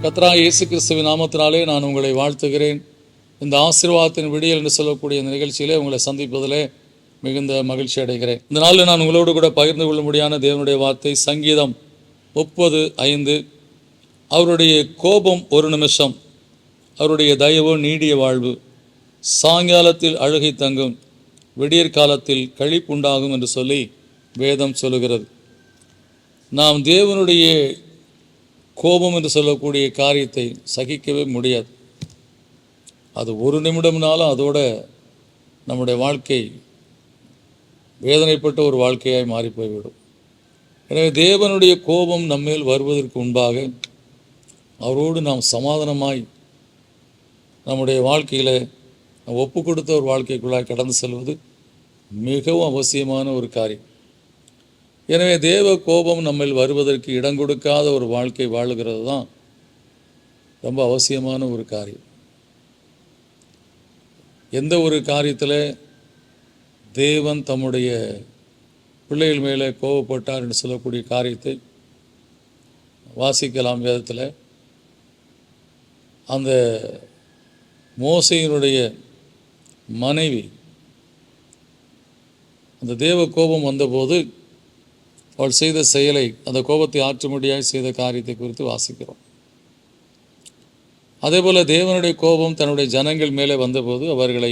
கர்த்தராகிய இயேசு கிறிஸ்துவின் நாமத்தினாலே நான் உங்களை வாழ்த்துகிறேன். இந்த ஆசீர்வாதத்தின் விடியல் என்று சொல்லக்கூடிய இந்த நிகழ்ச்சியிலே உங்களை சந்திப்பதிலே மிகுந்த மகிழ்ச்சி அடைகிறேன். இந்த நாளில் நான் உங்களோடு கூட பகிர்ந்து கொள்ளும்படியான தேவனுடைய வார்த்தை சங்கீதம் 30:5. அவருடைய கோபம் ஒரு நிமிஷம், அவருடைய தயவோ நீடிய வாழ்வு. சாயங்காலத்தில் அழுகை தங்கும், விடியற் காலத்தில் களிப்புண்டாகும் என்று சொல்லி வேதம் சொல்லுகிறது. நாம் தேவனுடைய கோபம் என்று சொல்லக்கூடிய காரியத்தை சகிக்கவே முடியாது. அது ஒரு நிமிடம்னாலும் அதோட நம்முடைய வாழ்க்கை வேதனைப்பட்ட ஒரு வாழ்க்கையாய் மாறி போய்விடும். எனவே தேவனுடைய கோபம் நம்மேல் வருவதற்கு முன்பாக அவரோடு நாம் சமாதானமாய் நம்முடைய வாழ்க்கையில் ஒப்பு கொடுத்த ஒரு வாழ்க்கைக்குள்ளாய் கடந்து செல்வது மிகவும் அவசியமான ஒரு காரியம். எனவே தேவ கோபம் நம்மில் வருவதற்கு இடம் கொடுக்காத ஒரு வாழ்க்கை வாழுகிறது தான் ரொம்ப அவசியமான ஒரு காரியம். எந்த ஒரு காரியத்தில் தேவன் தம்முடைய பிள்ளைகள் மேலே கோபப்பட்டார் என்று சொல்லக்கூடிய காரியத்தை வாசிக்கலாம் வேதத்தில். அந்த மோசேயினுடைய மனைவி அந்த தேவ கோபம் வந்தபோது அவள் செய்த செயலை, அந்த கோபத்தை ஆற்றும்படியாய் செய்த காரியத்தை குறித்து வாசிக்கிறோம். அதே போல் தேவனுடைய கோபம் தன்னுடைய ஜனங்கள் மேலே வந்தபோது அவர்களை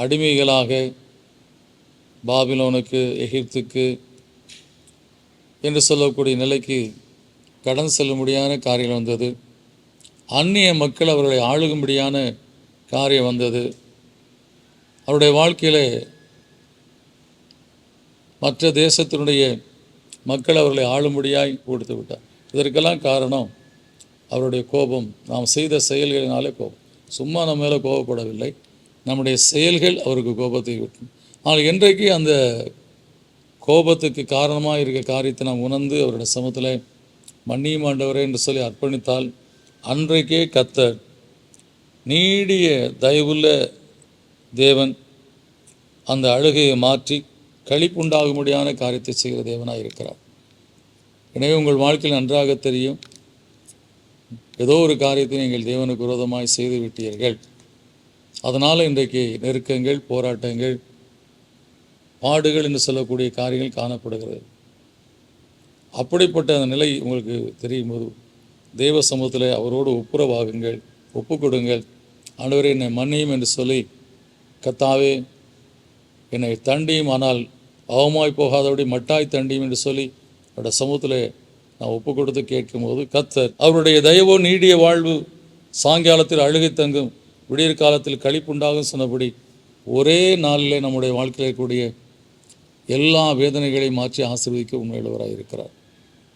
அடிமைகளாக பாபிலோனுக்கு, எகிப்துக்கு என்று சொல்லக்கூடிய நிலைக்கு கடந்து செல்லும்படியான காரியம் வந்தது. அந்நிய மக்கள் அவர்களை ஆளுகும்படியான காரியம் வந்தது. அவருடைய வாழ்க்கையில் மற்ற தேசத்தினுடைய மக்கள் அவர்களை ஆளும்படியாய் கொடுத்து விட்டார். இதற்கெல்லாம் காரணம் அவருடைய கோபம். நாம் செய்த செயல்களினாலே கோபம். சும்மா நம்ம மேலே கோபப்படவில்லை, நம்முடைய செயல்கள் அவருக்கு கோபத்தை விட்டோம். ஆனால் இன்றைக்கு அந்த கோபத்துக்கு காரணமாக இருக்க காரியத்தை நாம் உணர்ந்து அவருடைய சமூகத்தில் மன்னியும் ஆண்டவரே என்று சொல்லி அர்ப்பணித்தால் அன்றைக்கே கர்த்தர் நீடிய தயவுள்ள தேவன் அந்த அழுகையை மாற்றி களிப்புண்டாகும்படியான காரியத்தை செய்கிற தேவனாக இருக்கிறார். எனவே உங்கள் வாழ்க்கையில் நன்றாக தெரியும், ஏதோ ஒரு காரியத்தை நீங்கள் தேவனுக்கு விரோதமாய் செய்து விட்டீர்கள். அதனால் இன்றைக்கு நெருக்கங்கள், போராட்டங்கள், பாடுகள் என்று சொல்லக்கூடிய காரியங்கள் காணப்படுகிறது. அப்படிப்பட்ட அந்த நிலை உங்களுக்கு தெரியும் போது தேவ சமூகத்தில் அவரோடு ஒப்புரவாகுங்கள், ஒப்பு கொடுங்கள். ஆண்டவரே என்னை மன்னியும் என்று சொல்லி, கர்த்தாவே என்னை தண்டியும், ஆனால் அவமாய் போகாதபடி மட்டாய் தண்டியும் என்று சொல்லி அவருடைய சமூகத்தில் நான் ஒப்பு கொடுத்து கேட்கும்போது கர்த்தர் அவருடைய தயவோ நீடிய வாழ்வு, சாயங்காலத்தில் அழுகை தங்கும், விடியற் காலத்தில் களிப்புண்டாகும் சொன்னபடி ஒரே நாளில் நம்முடைய வாழ்க்கையில் இருக்கக்கூடிய எல்லா வேதனைகளையும் மாற்றி ஆசீர்வதிக்க உண்மையுள்ளவராக இருக்கிறார்.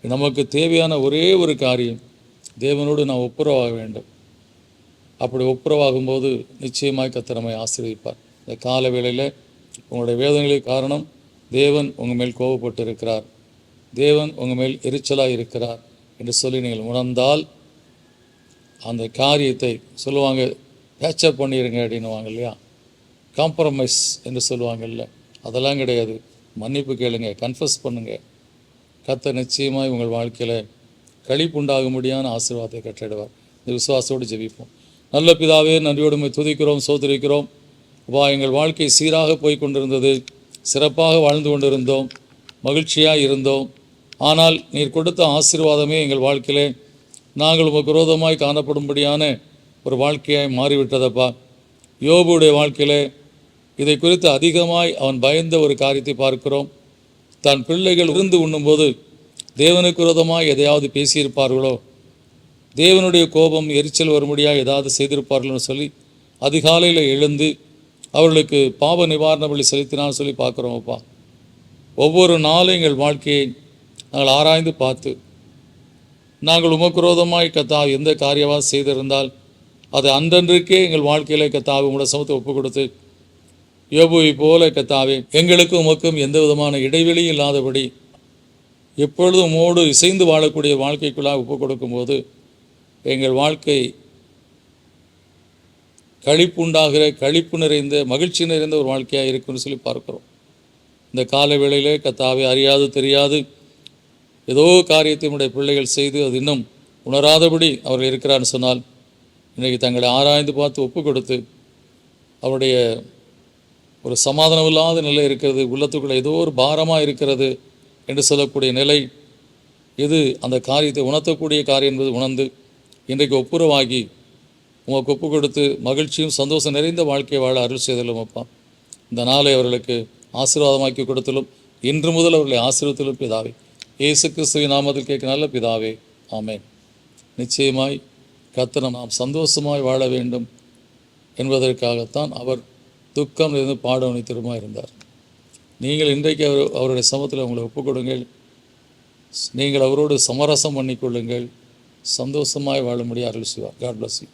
நமக்கு தேவையான ஒரே ஒரு காரியம், தேவனோடு நாம் ஒப்புரவாக வேண்டும். அப்படி ஒப்புரவாகும்போது நிச்சயமாய் கர்த்தர் நம்மை ஆசீர்வதிப்பார். இந்த கால வேளையில் உங்களுடைய வேதனைகளுக்கு காரணம் தேவன் உங்கள் மேல் கோபப்பட்டு இருக்கிறார், தேவன் உங்கள் மேல் எரிச்சலாக இருக்கிறார் என்று சொல்லி நீங்கள் உணர்ந்தால் அந்த காரியத்தை சொல்லுவாங்க, பேச்சப் பண்ணிடுங்க அப்படின்னுவாங்க இல்லையா, காம்ப்ரமைஸ் என்று சொல்லுவாங்கல்ல, அதெல்லாம் கிடையாது. மன்னிப்பு கேளுங்க, கன்ஃபஸ் பண்ணுங்கள். கர்த்தர் நிச்சயமாய் உங்கள் வாழ்க்கையில் களிப்புண்டாகும்படியான ஆசீர்வாதத்தை கட்டிடுவார். இந்த விசுவாசத்தோடு ஜெபிப்போம். நல்ல பிதாவே, நன்றியோடு துதிக்கிறோம், சோதரிக்கிறோம். எங்கள் வாழ்க்கை சீராக போய் கொண்டிருந்தது, சிறப்பாக வாழ்ந்து கொண்டிருந்தோம், மகிழ்ச்சியாக இருந்தோம். ஆனால் நீர் கொடுத்த ஆசீர்வாதமே எங்கள் வாழ்க்கையிலே நாங்கள் உமக்கு விரோதமாய் காணப்படும்படியான ஒரு வாழ்க்கையாய் மாறிவிட்டதப்பா. யோபுடைய வாழ்க்கையில் இதை குறித்து அதிகமாய் அவன் பயந்த ஒரு காரியத்தை பார்க்கிறோம். தன் பிள்ளைகள் இருந்து உண்ணும்போது தேவனுக்கு விரோதமாய் எதையாவது பேசியிருப்பார்களோ, தேவனுடைய கோபம் எரிச்சல் வரும்படியாக ஏதாவது செய்திருப்பார்கள்னு சொல்லி அதிகாலையில் எழுந்து அவர்களுக்கு பாவ நிவாரண பலி செலுத்தினான்னு சொல்லி பார்க்குறோம். அப்பா, ஒவ்வொரு நாளும் எங்கள் வாழ்க்கையை நாங்கள் ஆராய்ந்து பார்த்து நாங்கள் உமக்கு விரோதமாய் கர்த்தாவே எந்த காரியமாக செய்திருந்தால் அதை அன்றன்றைக்கே எங்கள் வாழ்க்கையிலே கர்த்தாவே உங்களுடைய சமூகத்தை ஒப்பு கொடுத்து யோபுவை போல கர்த்தாவே எங்களுக்கும் உமக்கும் எந்த விதமான இடைவெளியும் இல்லாதபடி எப்பொழுதும் உமோடு இசைந்து வாழக்கூடிய வாழ்க்கைக்குள்ளாக ஒப்பு கொடுக்கும்போது எங்கள் வாழ்க்கை களிப்புண்டாகிற, களிப்பு நிறைந்த, மகிழ்ச்சி நிறைந்த ஒரு வாழ்க்கையாக இருக்குன்னு சொல்லி பார்க்குறோம். இந்த கால வேளையிலே கர்த்தாவே அறியாது தெரியாது ஏதோ காரியத்தை நம்முடைய பிள்ளைகள் செய்து அது இன்னும் உணராதபடி அவர் இருக்கிறார்னு சொன்னால் இன்றைக்கு தங்களை ஆராய்ந்து பார்த்து ஒப்பு கொடுத்து அவருடைய ஒரு சமாதானம் இல்லாத நிலை இருக்கிறது, உள்ளத்துக்குள்ளே ஏதோ ஒரு பாரமாக இருக்கிறது என்று சொல்லக்கூடிய நிலை, இது அந்த காரியத்தை உணர்த்தக்கூடிய காரியம் என்பது உணர்ந்து இன்றைக்கு ஒப்புரவாகி உங்கள் ஒப்பு கொடுத்து மகிழ்ச்சியும் சந்தோஷம் நிறைந்த வாழ்க்கையை வாழ அருள் செய்தலும் அப்பா. இந்த நாளை அவர்களுக்கு ஆசீர்வாதமாக்கி கொடுத்தலும் இன்று முதல் அவர்களை ஆசீர்வத்திலும் பிதாவே, இயேசு கிறிஸ்துவின் நாமத்தில் கேட்க நல்ல பிதாவே, ஆமென். நிச்சயமாய் கர்த்தர் நாம் சந்தோஷமாய் வாழ வேண்டும் என்பதற்காகத்தான் அவர் துக்கம் இருந்து பாடவனை திரும்ப இருந்தார். நீங்கள் இன்றைக்கு அவருடைய சமூகத்தில் உங்களை ஒப்புக் கொடுங்கள். நீங்கள் அவரோடு சமரசம் பண்ணிக்கொள்ளுங்கள். சந்தோஷமாய் வாழ முடிய அருள் செய்வார். God bless you.